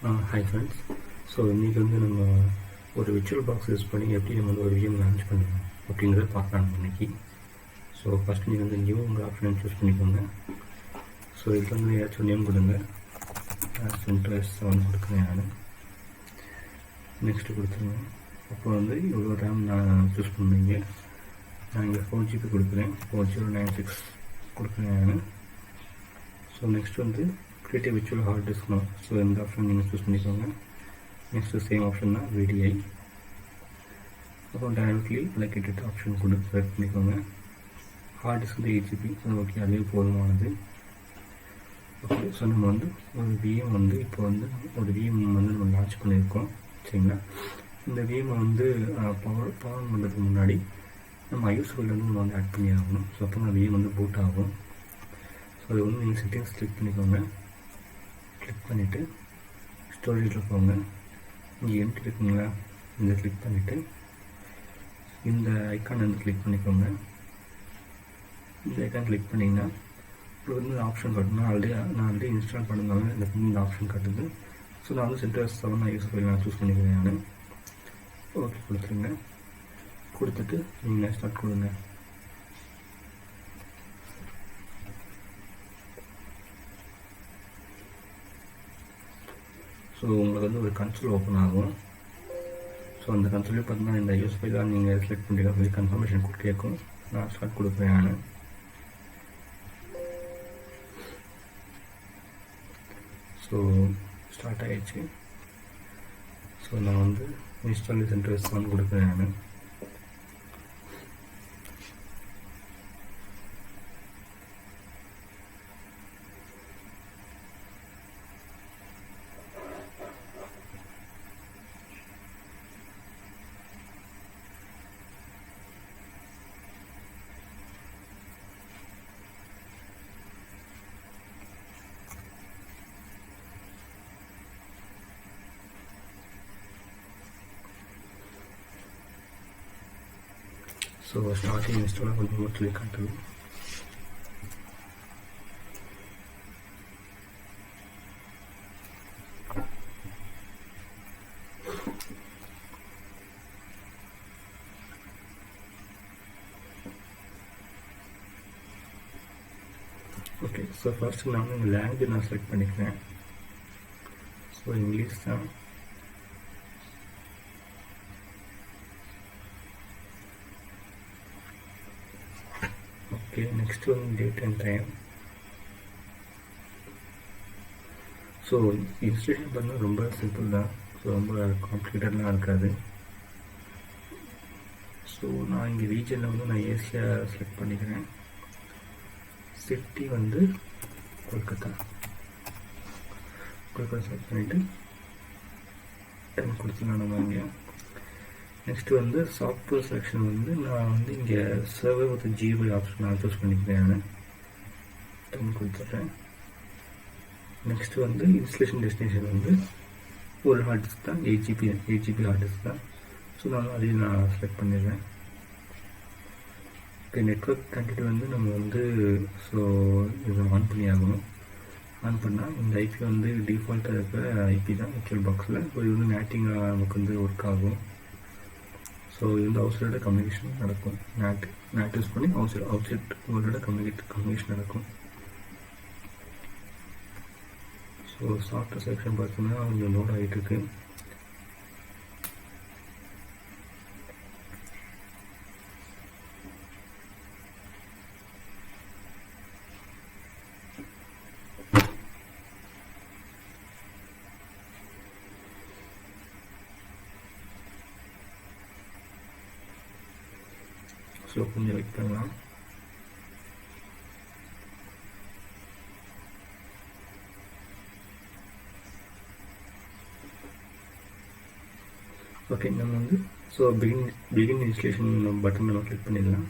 Hi friends. So இன்றைக்கி வந்து நம்ம ஒரு விர்ச்சுவல் பாக்ஸ் யூஸ் பண்ணி எப்படி நம்ம வந்து ஒரு விஎம் லான்ச் பண்ணணும் அப்படிங்கிறத பார்க்கலாம் இன்றைக்கி. ஸோ ஃபஸ்ட் நீங்கள் வந்து நியூங்கிற ஆப்ஷனை சூஸ் பண்ணிக்கோங்க. ஸோ இதுக்கு வந்து ஏதாச்சும் நேம் கொடுங்க. CentOS7 கொடுக்குறேன் நான். நெக்ஸ்ட்டு கொடுத்துருங்க. அப்புறம் வந்து இவ்வளோ ரேம் நான் சூஸ் பண்ணுவீங்க. நான் இங்கே 4GB கொடுக்குறேன். 4096 கொடுக்குறேன் நான். ஸோ நெக்ஸ்ட் வந்து create a virtual hard disk now. So இந்த ஆப்ஷன் நீங்கள் சூஸ் பண்ணிக்கோங்க. நெக்ஸ்ட்டு சேம் ஆப்ஷன் தான் VDI. அப்புறம் டைரக்ட்லி அலோகேட்டட் ஆப்ஷன் கொண்டு செலக்ட் பண்ணிக்கோங்க. ஹார்ட் டிஸ்க் வந்து 8GB. ஓகே, அதுவே போதுமானது. ஓகே, ஸோ நம்ம வந்து ஒரு விஎம் வந்து இப்போ வந்து ஒரு விஎம் வந்து நம்ம லான்ச் பண்ணியிருக்கோம். சரிங்களா? இந்த விஎம்மை வந்து பவர் பண்ணுறதுக்கு முன்னாடி நம்ம ஐஎஸ் ஃபைல் வந்து நம்ம வந்து ஆட் பண்ணி ஆகணும். ஸோ அப்போ தான் விஎம் வந்து பூட் ஆகும். ஸோ அது வந்து நீங்கள் செட்டிங்ஸ் கிளிக் பண்ணிக்கோங்க. கிளிக் பண்ணிவிட்டு ஸ்டோரேஜில் போங்க. இங்கே எம்டி இருக்குங்களா, இதை கிளிக் பண்ணிவிட்டு இந்த ஐக்கான் வந்து கிளிக் பண்ணிக்கோங்க. இந்த ஐக்கான் கிளிக் பண்ணிங்கன்னா இப்போ வந்து ஆப்ஷன் காட்டணும். நான் ஆல்ரெடி இன்ஸ்டால் பண்ணதுனால இந்த ஆப்ஷன் காட்டுது. ஸோ நான் வந்து CentOS7 ஐஎஸ் ஃபைல் நான் சூஸ் பண்ணிக்கிறேன் நான். ஓகே கொடுத்துருங்க. கொடுத்துட்டு நீங்கள் ஸ்டார்ட் கொடுங்க. ஸோ உங்களுக்கு வந்து ஒரு கன்சோல் ஓப்பன் ஆகும். ஸோ அந்த கன்சோலே பார்த்தீங்கன்னா இந்த ஐஎஸ் ஃபைலாக நீங்கள் செலக்ட் பண்ணிக்கலாம் சொல்லி கன்ஃபர்மேஷன் கோட் கேட்கும். நான் ஸ்டார்ட் கொடுக்குறேன் நான். ஸோ ஸ்டார்ட் ஆகிடுச்சு. ஸோ நான் வந்து இன்ஸ்டால் CentOS7 கொடுக்குறேன் நான். ஸோ ஸ்டார்டிங் இன்ஸ்டாலாக கொஞ்சம் சொல்லி காட்டுது. ஓகே, ஸோ ஃபர்ஸ்ட் நான் வந்து லாங்குவேஜ் நான் செலக்ட் பண்ணிக்கிறேன். ஸோ இங்கிலீஷ் தான். ஓகே, நெக்ஸ்ட் வந்து date and time. So installation பண்ண ரொம்ப சிம்பிள் தான். ஸோ ரொம்ப காம்ப்ளிகேட்டட்லாம் இருக்காது. ஸோ நான் இங்கே ரீஜனில் வந்து நான் ஏசியா செலக்ட் பண்ணிக்கிறேன். சிட்டி வந்து கொல்கத்தா செலக்ட் பண்ணிவிட்டு டைம் கொடுத்துலாம் நம்ம இங்கே. நெக்ஸ்ட்டு வந்து சாஃப்ட்வேர் செலெக்ஷன் வந்து நான் வந்து இங்கே சர்வர் வித் ஜிபி ஆப்ஷன் நான் சூஸ் பண்ணிக்கிறேன். டைம் கொடுத்துட்றேன். நெக்ஸ்ட்டு வந்து இன்ஸ்டலேஷன் டெஸ்டினேஷன் வந்து ஒரு ஹார்ட் டிஸ்க் தான், 8GB ஹார்ட் டிஸ்க் தான். ஸோ நான் அதையும் நான் செலக்ட் பண்ணிடுறேன். ஓகே, நெட்ஒர்க் கனெக்டிவிட்டி வந்து நம்ம வந்து ஸோ இதை ஆன் பண்ணி ஆகணும். ஆன் பண்ணால் இந்த ஐபி வந்து டிஃபால்ட்டாக இருக்கிற ஐபி தான் விர்ச்சுவல் பாக்ஸில். ஸோ இது வந்து நேட்டிங்காக நமக்கு வந்து ஒர்க் ஆகும். ஸோ இது வந்து அவுட் சைடோட கம்யூனிகேஷன் நடக்கும். நேட் யூஸ் பண்ணி அவுட் சைட் வேர்ல்டோட கம்யூனிகேஷன் நடக்கும். ஸோ சாஃப்ட்வேர் செக்ஷன் பார்த்தீங்கன்னா கொஞ்சம் லோட் ஆகிட்டு இருக்கு. ஸோ கொஞ்சம் வெயிட் பண்ணலாம். ஓகே, நம்ம வந்து ஸோ பிகின் இன்ஸ்டலேஷன் பட்டன் நம்ம கிளிக் பண்ணிடலாம்.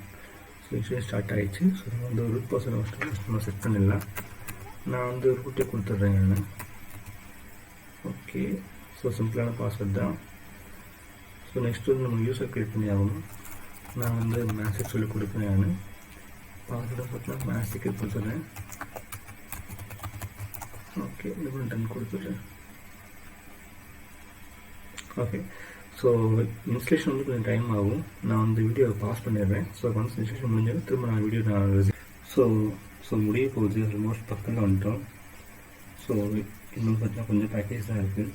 ஸோ இன்ஸ்டலேஷன் ஸ்டார்ட் ஆகிடுச்சு. ஸோ நம்ம வந்து ரூட் பாஸ்வேர்ட் நம்ம செட் பண்ணிடலாம். நான் வந்து ரூட்டே கொடுத்துட்றேன் நான். ஓகே, ஸோ சிம்பிளான பாஸ்வேர்ட் தான். ஸோ நெக்ஸ்ட் வந்து நம்ம யூஸர் கிரியேட் பண்ணி ஆகணும். நான் வந்து மேக்ஸிக் சொல்லி கொடுக்குறேன் நான். பாஸ்வேர்டை பார்த்தீங்கன்னா மேக்ஸிக்கு கொடுத்துட்றேன். ஓகே, இதுவும் டன் கொடுத்துட்றேன். ஓகே, ஸோ இன்ஸ்டலேஷன் வந்து கொஞ்சம் டைம் ஆகும். நான் வந்து வீடியோவை பாஸ் பண்ணிடுறேன். ஸோ ஒன்ஸ் இன்ஸ்டலேஷன் முடிஞ்சாலும் திரும்ப நான் வீடியோ ஸோ முடிய போகுது. ஆல்மோஸ்ட் பக்கத்தில் வந்துட்டோம். ஸோ இன்னும் பார்த்தீங்கன்னா கொஞ்சம் பேக்கேஜ் தான் இருக்குது.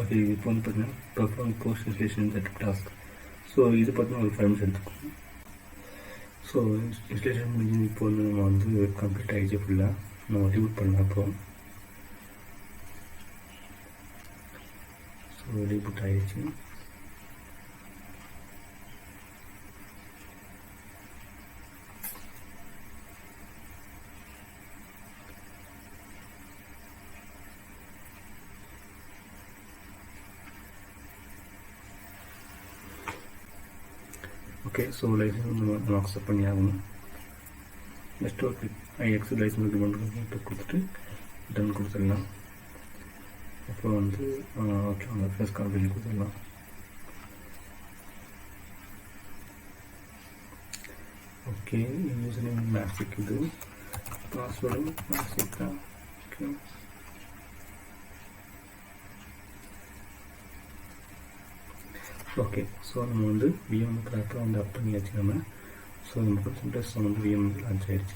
ஓகே, இப்போ வந்து பார்த்தீங்கன்னா perform post installation setup task. So இது பார்த்தீங்கன்னா ஒரு 5 minutes எடுத்துக்கும். ஸோ இன்ஸ்டலேஷன் முடிஞ்சு இப்போ வந்து நம்ம வந்து கம்ப்ளீட் ஆகிடுச்சு. ஃபுல்லாக நம்ம ரீபூட் பண்ணலாம். அப்புறம் ஸோ ரீபூட் ஆகிடுச்சு. ஓகே, ஸோ லைசன்ஸ் நம்ம அக்செப்ட் பண்ணி ஆகணும். நெக்ஸ்ட் ஒரு ஐஎக்ஸ் லைசன்ஸ் அக்ரிமெண்ட் கொடுத்துட்டு டன் கொடுத்துடலாம். அப்புறம் வந்து ஓகே அவங்க ஃபேஸ் கார்டு கொடுத்துடலாம். ஓகே, யூசர் நேம் மேக்ஸிக், இது பாஸ்வேர்டு மேக்ஸிக் தான். ஓகே, ஓகே, ஸோ நம்ம வந்து விஎம் ப்ராப்பராக வந்து அப் பண்ணியாச்சு நம்ம. ஸோ நம்ம சிம்டர்ஸ் வந்து விஎம் லான்ச் ஆகிடுச்சு.